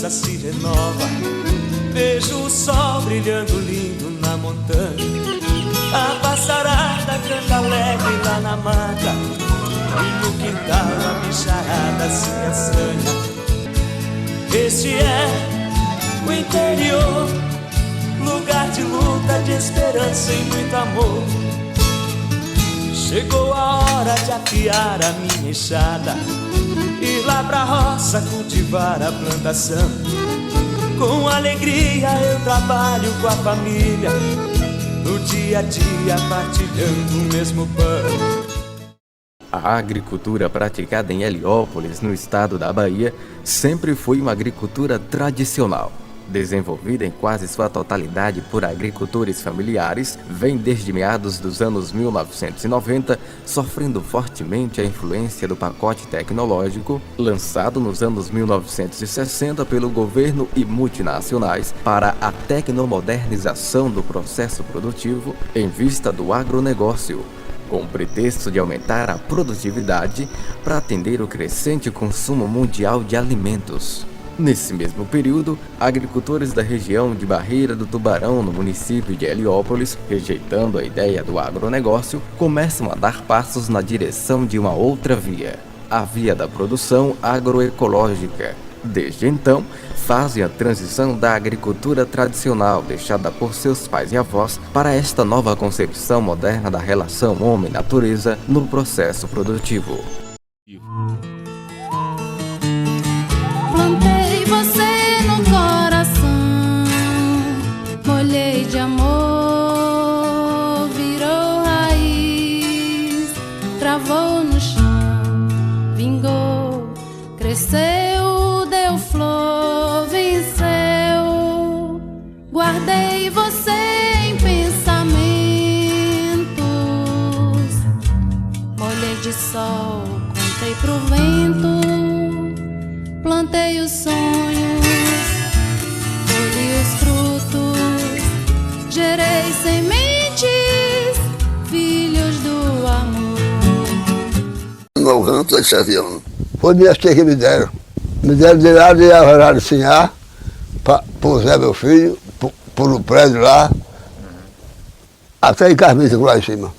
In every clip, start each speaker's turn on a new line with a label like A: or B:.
A: esperança se renova. Vejo o sol brilhando lindo na montanha. A passarada canta alegre lá na mata. E no quintal a bicharada se assanha. Este é o interior, lugar de luta, de esperança e muito amor. Chegou a hora de afiar a minha enxada, ir lá pra roça cultivar a plantação. Com alegria eu trabalho com a família, no dia a dia partilhando o mesmo pão.
B: A agricultura praticada em Heliópolis, no estado da Bahia, sempre foi uma agricultura tradicional. Desenvolvida em quase sua totalidade por agricultores familiares, vem desde meados dos anos 1990, sofrendo fortemente a influência do pacote tecnológico, lançado nos anos 1960 pelo governo e multinacionais para a tecnomodernização do processo produtivo em vista do agronegócio, com o pretexto de aumentar a produtividade para atender o crescente consumo mundial de alimentos. Nesse mesmo período, agricultores da região de Barreira do Tubarão, no município de Heliópolis, rejeitando a ideia do agronegócio, começam a dar passos na direção de uma outra via, a via da produção agroecológica. Desde então, fazem a transição da agricultura tradicional deixada por seus pais e avós para esta nova concepção moderna da relação homem-natureza no processo produtivo.
C: Plantei você no coração, molhei de amor, virou raiz, travou no chão, vingou, cresceu, deu flor, venceu. Guardei você em pensamentos, molhei de sol, contei pro vento. Plantei os sonhos, colhi os frutos, gerei sementes, filhos do amor.
D: Meu canto é 7 anos. Foi minhas tia que me deram. Me deram de lá de Alvarado de Sinhá, para o Zé, meu filho, por um prédio lá, até em Carmita, lá em cima.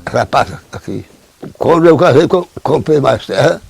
D: Essa passa aqui. Quando eu casei, comprei mais terra.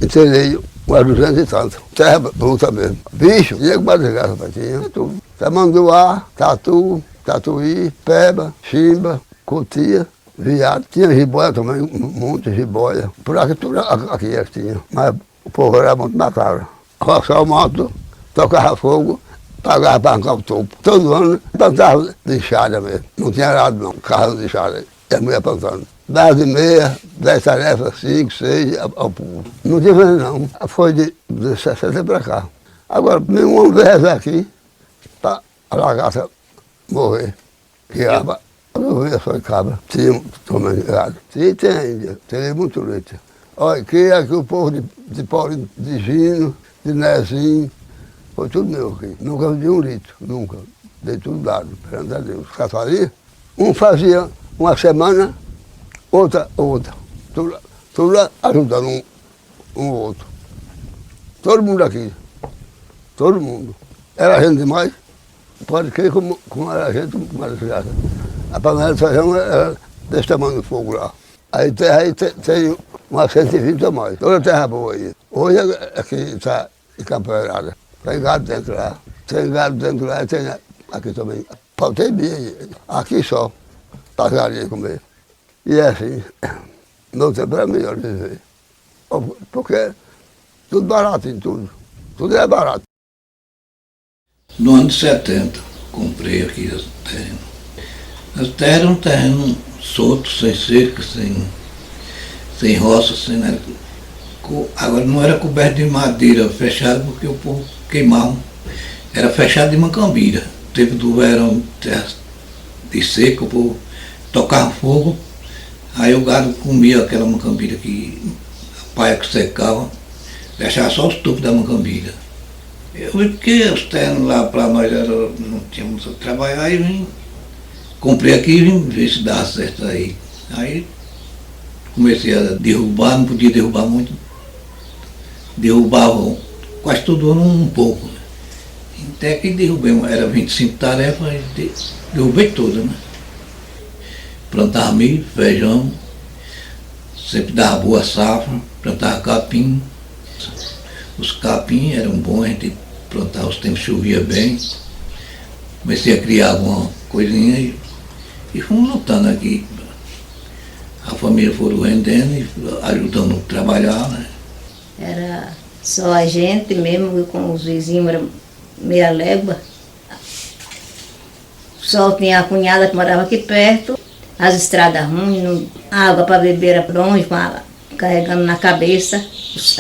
D: Ensinei umas 200 e tanto. Terra bruta mesmo. Bicho, tinha que madrugar, tinha tudo. Tamanduá, tatu, tatuí, peba, chimba, cutia, viado. Tinha jiboia também, um monte de jiboia. Por aqui tudo aqui é que tinha. Mas o povo era muito macabro. Roçar o mato, tocava fogo, pagava para arrancar o topo. Todo ano plantava lixada mesmo. Não tinha nada não, carro de lixada. E a mulher plantando. 10h30, 10 tarefas, 5, 6, ao povo. Não tive não. Foi de 60 para cá. Agora, uma vez aqui, para a lagarta morrer. Que a morrer só de cabra. Tinha tomando gado. Sim, tem ainda. Tem muito leite. Olha, que aqui o povo de Paulinho, de Gino, de Nezinho, foi tudo meu aqui. Nunca vi 1 litro, nunca. Dei tudo dado, perante a Deus. Cataria. Um fazia uma semana, outra. Tudo ajudando um outro. Todo mundo aqui. Todo mundo. Era gente demais. Pode crer como era gente, como era criança. A panela de feijão era desse tamanho do fogo lá. Aí tem umas 120 a mais. Toda terra boa aí. Hoje aqui está encampeirada. Tem gado dentro lá. Tem gado dentro lá e tem aqui também. Faltei bem. Aqui só. Para galinha comer. E é assim, meu tempo era melhor de viver. Porque tudo barato em tudo. Tudo é barato.
E: No ano de 70, comprei aqui as terras. As terras eram um terreno solto, sem cerca, sem roça, sem nada. Agora não era coberto de madeira fechado porque o povo queimava. Era fechado de macambira. No tempo do verão, terra de seca, o povo tocava fogo. Aí o gado comia aquela macambira que a paia que secava, deixava só os tubos da macambira. Eu vi porque os terrenos lá para nós não tínhamos a trabalhar e vim, comprei aqui e vim ver se dava certo aí. Aí comecei a derrubar, não podia derrubar muito. Derrubava quase todo ano um pouco. Né? Até que derrubei, era 25 tarefas, derrubei todas, né? Plantava milho, feijão, sempre dava boa safra, plantava capim. Os capim eram bons, a gente plantava, os tempos chovia bem. Comecei a criar alguma coisinha e fomos lutando aqui. A família foram rendendo e ajudando a trabalhar, né?
F: Era só a gente mesmo, com os vizinhos, era meia légua. Só tinha a cunhada que morava aqui perto, as estradas ruins, água para beber era longe, carregando na cabeça.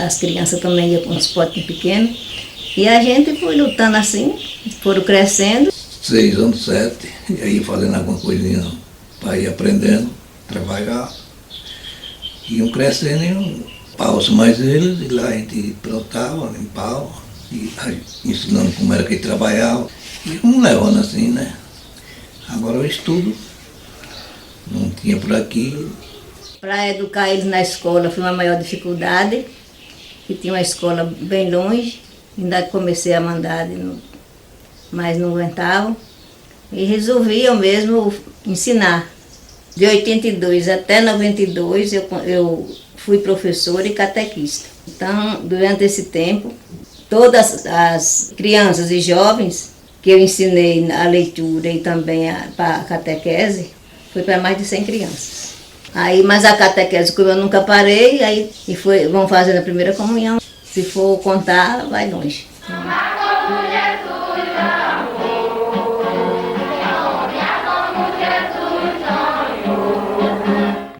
F: As crianças também iam com uns potes pequenos. E a gente foi lutando assim, foram crescendo.
E: 6 anos, 7, e aí fazendo alguma coisinha para ir aprendendo, trabalhar. Iam crescendo e pau-se mais eles, e lá a gente plantava, limpava, e ensinando como era que trabalhava. E vamos levando assim, né? Agora o estudo não tinha por aqui.
F: Para educar eles na escola foi uma maior dificuldade, que tinha uma escola bem longe, ainda comecei a mandar, mas não aguentavam. E resolvi eu mesmo ensinar. De 82 até 92 eu fui professora e catequista. Então, durante esse tempo, todas as crianças e jovens que eu ensinei a leitura e também a catequese, foi para mais de 100 crianças. Aí, mas a catequese, como eu nunca parei, aí vamos fazer a primeira comunhão. Se for contar, vai longe.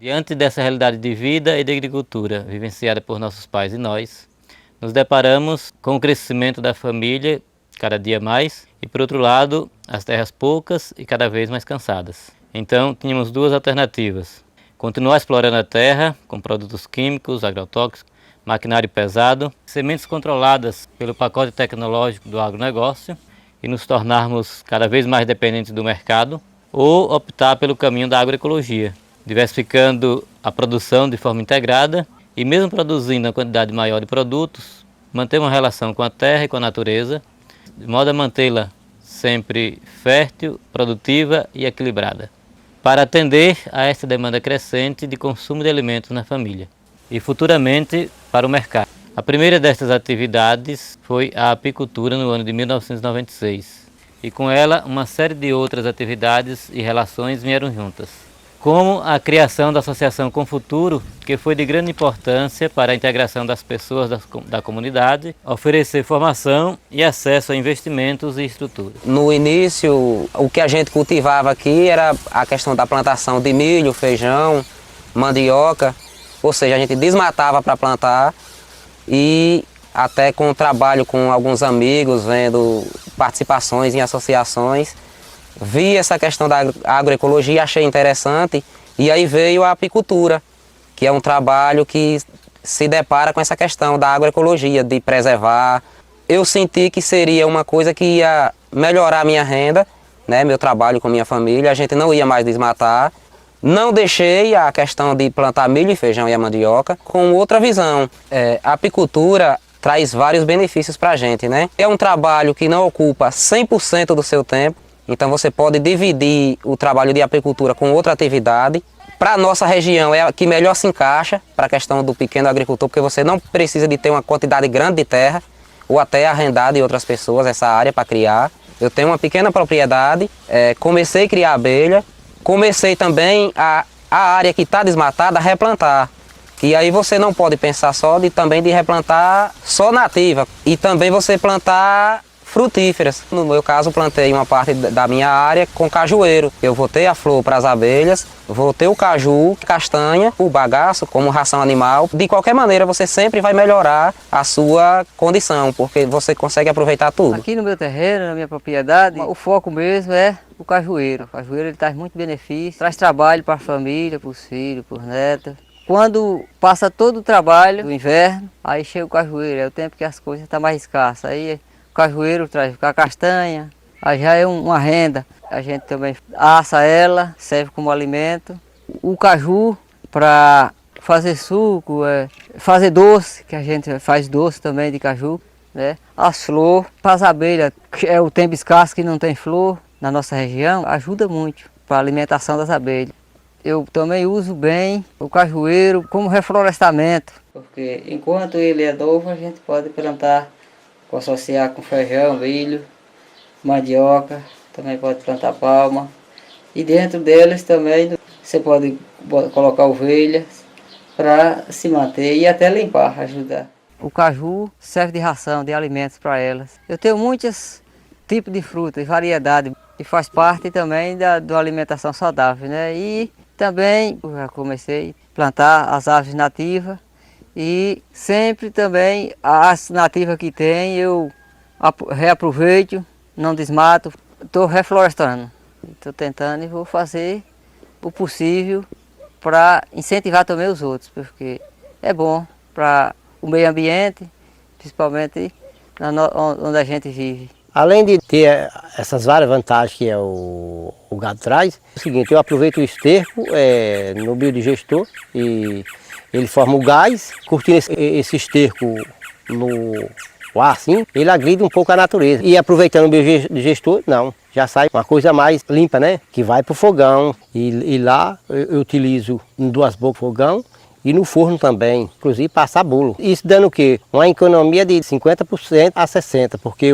G: Diante dessa realidade de vida e de agricultura vivenciada por nossos pais e nós, nos deparamos com o crescimento da família cada dia mais e, por outro lado, as terras poucas e cada vez mais cansadas. Então, tínhamos duas alternativas: continuar explorando a terra com produtos químicos, agrotóxicos, maquinário pesado, sementes controladas pelo pacote tecnológico do agronegócio e nos tornarmos cada vez mais dependentes do mercado, ou optar pelo caminho da agroecologia, diversificando a produção de forma integrada e, mesmo produzindo uma quantidade maior de produtos, manter uma relação com a terra e com a natureza, de modo a mantê-la sempre fértil, produtiva e equilibrada, para atender a esta demanda crescente de consumo de alimentos na família e futuramente para o mercado. A primeira destas atividades foi a apicultura no ano de 1996 e com ela uma série de outras atividades e relações vieram juntas, como a criação da Associação Com Futuro, que foi de grande importância para a integração das pessoas da comunidade, oferecer formação e acesso a investimentos e estruturas.
H: No início, o que a gente cultivava aqui era a questão da plantação de milho, feijão, mandioca, ou seja, a gente desmatava para plantar e até com o trabalho com alguns amigos, vendo participações em associações, vi essa questão da agroecologia, achei interessante, e aí veio a apicultura, que é um trabalho que se depara com essa questão da agroecologia, de preservar. Eu senti que seria uma coisa que ia melhorar a minha renda, né, meu trabalho com minha família, a gente não ia mais desmatar. Não deixei a questão de plantar milho, feijão e a mandioca com outra visão. A apicultura traz vários benefícios para a gente, né? É um trabalho que não ocupa 100% do seu tempo, então você pode dividir o trabalho de apicultura com outra atividade. Para a nossa região é a que melhor se encaixa para a questão do pequeno agricultor, porque você não precisa de ter uma quantidade grande de terra ou até arrendar de outras pessoas essa área para criar. Eu tenho uma pequena propriedade, comecei a criar abelha, comecei também a área que está desmatada a replantar. E aí você não pode pensar só também de replantar só nativa e também você plantar frutíferas. No meu caso, plantei uma parte da minha área com cajueiro. Eu vou ter a flor para as abelhas, vou ter o caju, castanha, o bagaço como ração animal. De qualquer maneira, você sempre vai melhorar a sua condição, porque você consegue aproveitar tudo.
I: Aqui no meu terreno, na minha propriedade, o foco mesmo é o cajueiro. O cajueiro ele traz muito benefício, traz trabalho para a família, para os filhos, para os netos. Quando passa todo o trabalho do inverno, aí chega o cajueiro, é o tempo que as coisas estão mais escassas. Aí o cajueiro traz a castanha, aí já é uma renda. A gente também assa ela, serve como alimento. O caju para fazer suco, fazer doce, que a gente faz doce também de caju. né? As flores, para as abelhas, que é o tempo escasso que não tem flor na nossa região, ajuda muito para a alimentação das abelhas. Eu também uso bem o cajueiro como reflorestamento, porque enquanto ele é novo a gente pode plantar, associar com feijão, milho, mandioca, também pode plantar palma. E dentro deles também você pode colocar ovelhas para se manter e até limpar, ajudar. O caju serve de ração, de alimentos para elas. Eu tenho muitos tipos de frutas, variedade, que faz parte também da alimentação saudável, né? E também eu já comecei a plantar as aves nativas e sempre também as nativas que tem eu reaproveito, não desmato, estou reflorestando. Estou tentando e vou fazer o possível para incentivar também os outros, porque é bom para o meio ambiente, principalmente onde a gente vive.
J: Além de ter essas várias vantagens que o gado traz, é o seguinte, eu aproveito o esterco no biodigestor e ele forma o gás, curtindo esse esterco no ar assim, ele agride um pouco a natureza. E aproveitando o biodigestor, não, já sai uma coisa mais limpa, né? Que vai para o fogão e lá eu utilizo em 2 bocas de fogão, e no forno também, inclusive passar bolo. Isso dando o quê? Uma economia de 50% a 60%, porque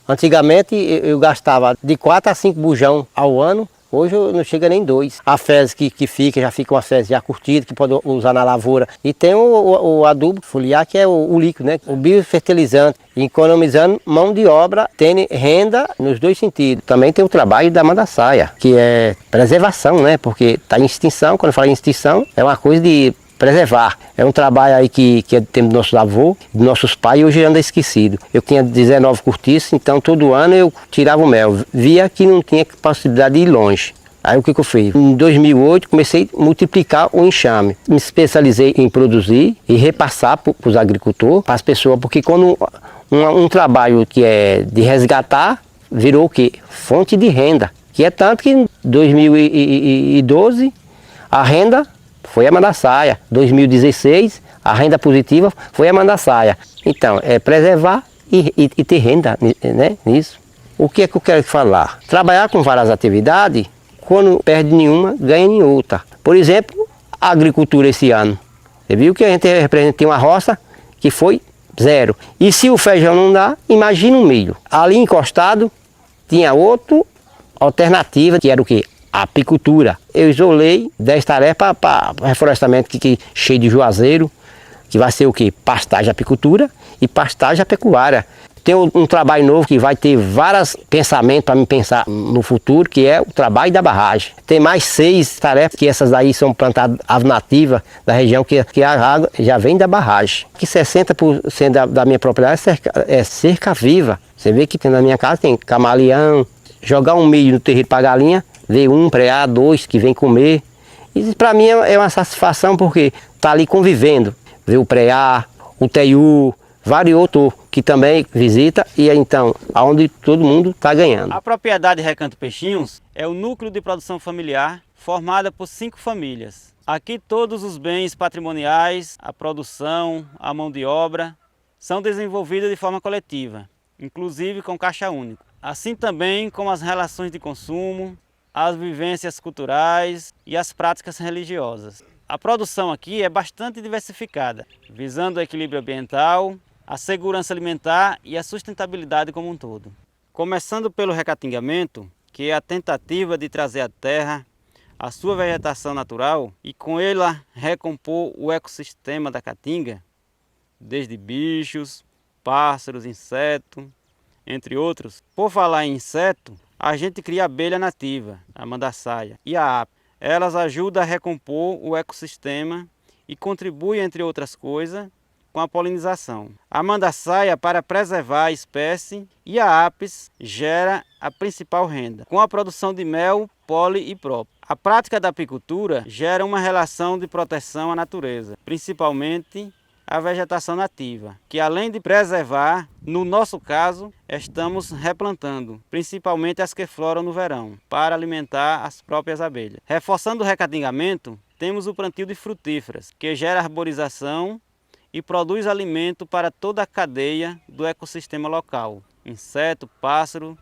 J: antigamente eu gastava de 4 a 5 bujão ao ano, hoje não chega nem 2. A fezes que fica, já fica uma fezes já curtida, que pode usar na lavoura. E tem o adubo foliar, que é o líquido, né? O biofertilizante, economizando mão de obra, tem renda nos 2 sentidos. Também tem o trabalho da mandaçaia, que é preservação, né? Porque está em extinção, quando eu falo em extinção, é uma coisa de preservar. É um trabalho aí que é do tempo dos nossos avós, dos nossos pais, e hoje anda esquecido. Eu tinha 19 cortiços, então todo ano eu tirava o mel. Via que não tinha possibilidade de ir longe. Aí o que eu fiz? Em 2008 comecei a multiplicar o enxame. Me especializei em produzir e repassar para os agricultores, para as pessoas, porque quando um trabalho que é de resgatar, virou o quê? Fonte de renda. Que é tanto que em 2012 a renda foi a mandaçaia. 2016 a renda positiva foi a mandaçaia. Então é preservar e ter renda, né, nisso. O que é que eu quero falar? Trabalhar com várias atividades, quando perde nenhuma, ganha em outra. Por exemplo, a agricultura esse ano. Você viu que a gente tem uma roça que foi 0. E se o feijão não dá, imagina o milho. Ali encostado tinha outra alternativa, que era o quê? A apicultura. Eu isolei 10 tarefas para reflorestamento cheio de juazeiro, que vai ser o quê? Pastagem apicultura e pastagem pecuária. Tem um trabalho novo que vai ter vários pensamentos para me pensar no futuro, que é o trabalho da barragem. Tem mais 6 tarefas, que essas daí são plantadas ave nativa da região, que a água já vem da barragem. Que 60% da minha propriedade é cerca viva. Você vê que na minha casa tem camaleão, jogar um milho no terreiro para galinha, ver um, preá, 2 que vem comer. Isso para mim é uma satisfação, porque tá ali convivendo. Ver o preá, o teiu, vários outros que também visita, e então, aonde todo mundo está ganhando.
K: A propriedade Recanto Peixinhos é o núcleo de produção familiar formada por 5 famílias. Aqui todos os bens patrimoniais, a produção, a mão de obra, são desenvolvidos de forma coletiva, inclusive com caixa único. Assim também como as relações de consumo, as vivências culturais e as práticas religiosas. A produção aqui é bastante diversificada, visando o equilíbrio ambiental, a segurança alimentar e a sustentabilidade como um todo. Começando pelo recatingamento, que é a tentativa de trazer à terra a sua vegetação natural e com ela recompor o ecossistema da caatinga, desde bichos, pássaros, insetos, entre outros. Por falar em inseto, a gente cria a abelha nativa, a mandaçaia, e a ape. Elas ajudam a recompor o ecossistema e contribuem, entre outras coisas, com a polinização. A mandaçaia para preservar a espécie e a apis gera a principal renda, com a produção de mel, pólen e própolis. A prática da apicultura gera uma relação de proteção à natureza, principalmente a vegetação nativa, que além de preservar, no nosso caso, estamos replantando, principalmente as que floram no verão, para alimentar as próprias abelhas. Reforçando o recatingamento, temos o plantio de frutíferas, que gera arborização e produz alimento para toda a cadeia do ecossistema local, inseto, pássaro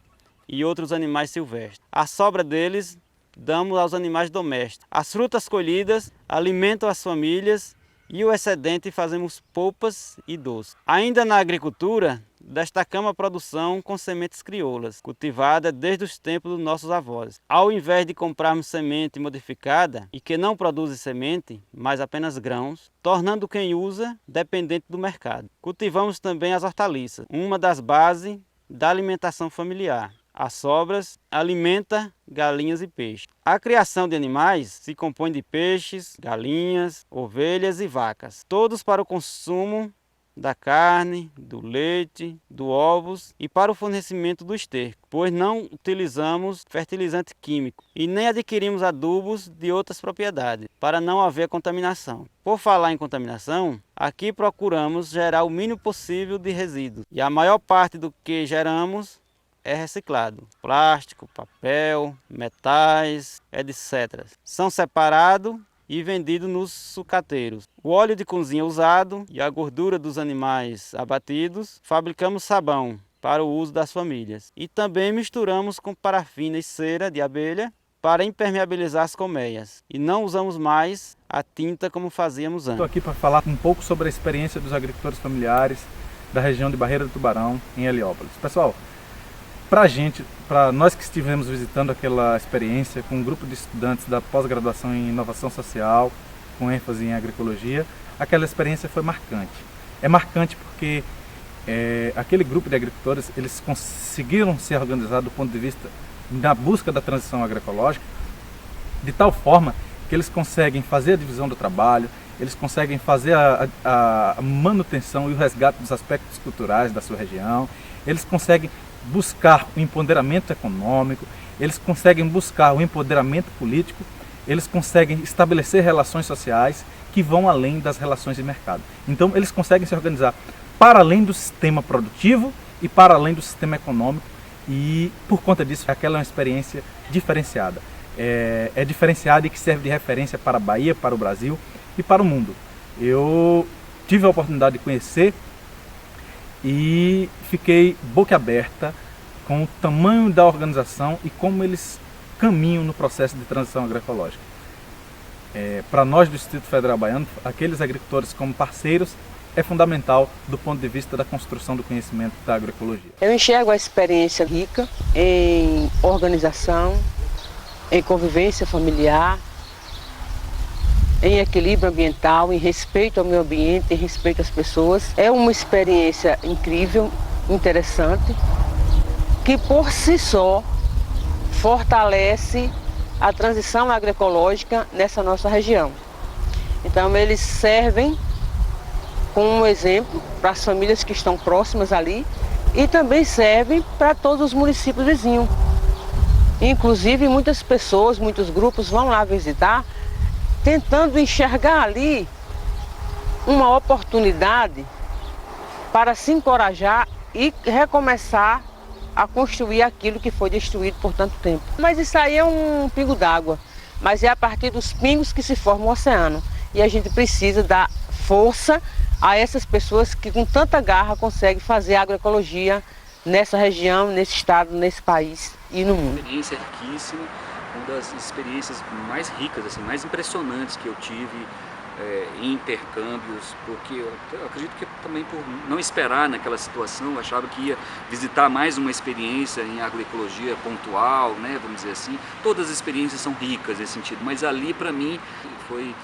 K: e outros animais silvestres. A sobra deles damos aos animais domésticos. As frutas colhidas alimentam as famílias e o excedente fazemos polpas e doces. Ainda na agricultura, destacamos a produção com sementes crioulas, cultivada desde os tempos dos nossos avós. Ao invés de comprarmos semente modificada e que não produz semente, mas apenas grãos, tornando quem usa dependente do mercado. Cultivamos também as hortaliças, uma das bases da alimentação familiar. As sobras alimenta galinhas e peixes. A criação de animais se compõe de peixes, galinhas, ovelhas e vacas, todos para o consumo da carne, do leite, dos ovos e para o fornecimento do esterco, pois não utilizamos fertilizante químico e nem adquirimos adubos de outras propriedades, para não haver contaminação. Por falar em contaminação, aqui procuramos gerar o mínimo possível de resíduos e a maior parte do que geramos é reciclado. Plástico, papel, metais, etc. São separados e vendidos nos sucateiros. O óleo de cozinha usado e a gordura dos animais abatidos, fabricamos sabão para o uso das famílias. E também misturamos com parafina e cera de abelha para impermeabilizar as colmeias. E não usamos mais a tinta como fazíamos antes.
L: Estou aqui para falar um pouco sobre a experiência dos agricultores familiares da região de Barreira do Tubarão, em Heliópolis. Pessoal, para nós que estivemos visitando aquela experiência com um grupo de estudantes da pós-graduação em inovação social, com ênfase em agroecologia, aquela experiência foi marcante. É marcante porque aquele grupo de agricultores, eles conseguiram se organizar do ponto de vista da busca da transição agroecológica, de tal forma que eles conseguem fazer a divisão do trabalho, eles conseguem fazer a manutenção e o resgate dos aspectos culturais da sua região, eles conseguem buscar o empoderamento econômico, eles conseguem buscar o empoderamento político, eles conseguem estabelecer relações sociais que vão além das relações de mercado. Então eles conseguem se organizar para além do sistema produtivo e para além do sistema econômico e por conta disso aquela é uma experiência diferenciada. É diferenciada e que serve de referência para a Bahia, para o Brasil e para o mundo. Eu tive a oportunidade de conhecer e fiquei boquiaberta com o tamanho da organização e como eles caminham no processo de transição agroecológica. Para nós do Distrito Federal Baiano, aqueles agricultores como parceiros, é fundamental do ponto de vista da construção do conhecimento da agroecologia.
M: Eu enxergo a experiência rica em organização, em convivência familiar, em equilíbrio ambiental, em respeito ao meio ambiente, em respeito às pessoas. É uma experiência incrível, interessante, que por si só fortalece a transição agroecológica nessa nossa região. Então eles servem como um exemplo para as famílias que estão próximas ali e também servem para todos os municípios vizinhos. Inclusive muitas pessoas, muitos grupos vão lá visitar tentando enxergar ali uma oportunidade para se encorajar e recomeçar a construir aquilo que foi destruído por tanto tempo. Mas isso aí é um pingo d'água, mas é a partir dos pingos que se forma o oceano. E a gente precisa dar força a essas pessoas que com tanta garra conseguem fazer agroecologia nessa região, nesse estado, nesse país e no mundo.
N: Uma experiência riquíssima, uma das experiências mais ricas, assim, mais impressionantes que eu tive em intercâmbios, porque eu acredito que também por não esperar naquela situação, eu achava que ia visitar mais uma experiência em agroecologia pontual, né, vamos dizer assim. Todas as experiências são ricas nesse sentido, mas ali para mim foi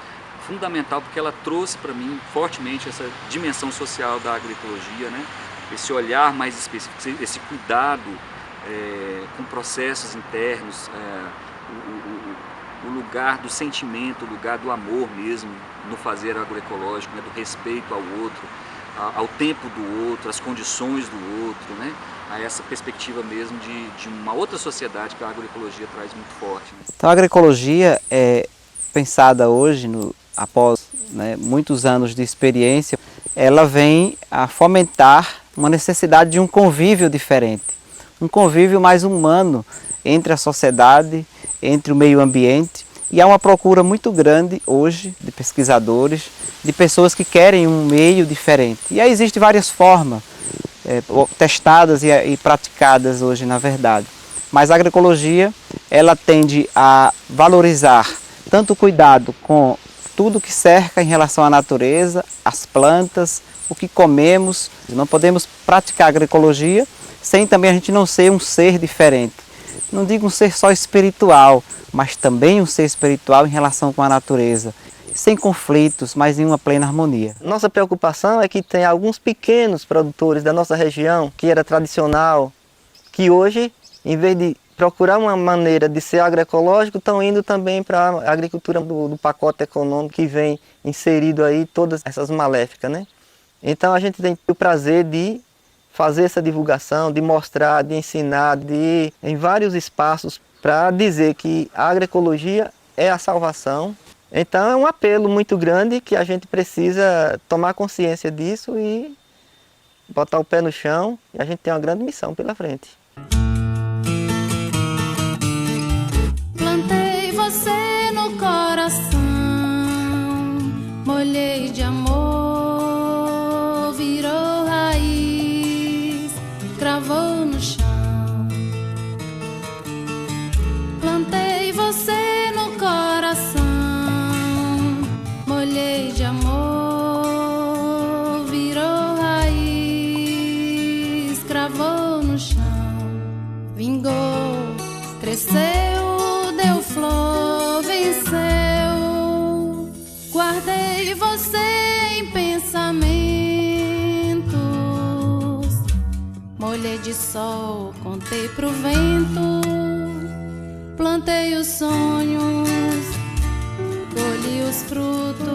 N: fundamental porque ela trouxe para mim fortemente essa dimensão social da agroecologia, né, esse olhar mais específico, esse cuidado com processos internos, o lugar do sentimento, o lugar do amor mesmo no fazer agroecológico, né, do respeito ao outro, ao tempo do outro, às condições do outro, né, a essa perspectiva mesmo de uma outra sociedade que a agroecologia traz muito forte. Né.
O: Então a agroecologia é pensada hoje, após muitos anos de experiência, ela vem a fomentar uma necessidade de um convívio diferente, um convívio mais humano entre a sociedade, entre o meio ambiente E há uma procura muito grande hoje de pesquisadores, de pessoas que querem um meio diferente. E aí existem várias formas, testadas e praticadas hoje, na verdade. Mas a agroecologia, ela tende a valorizar tanto o cuidado com tudo que cerca em relação à natureza, as plantas, o que comemos. Não podemos praticar agroecologia sem também a gente não ser um ser diferente. Não digo um ser só espiritual, mas também um ser espiritual em relação com a natureza, sem conflitos, mas em uma plena harmonia.
P: Nossa preocupação é que tem alguns pequenos produtores da nossa região, que era tradicional, que hoje, em vez de procurar uma maneira de ser agroecológico, estão indo também para a agricultura do pacote econômico que vem inserido aí todas essas maléficas, né? Então a gente tem o prazer de fazer essa divulgação, de mostrar, de ensinar, de ir em vários espaços para dizer que a agroecologia é a salvação. Então é um apelo muito grande que a gente precisa tomar consciência disso e botar o pé no chão, e a gente tem uma grande missão pela frente.
C: Plantei você no coração, molhei de amor, virou raiz, cravou no chão. Plantei você no coração, molhei de amor, virou raiz, cravou no chão. Vingou, cresceu, deu flor, venceu. Guardei você em pensamentos, molhei de sol, contei pro vento. Plantei os sonhos, colhi os frutos.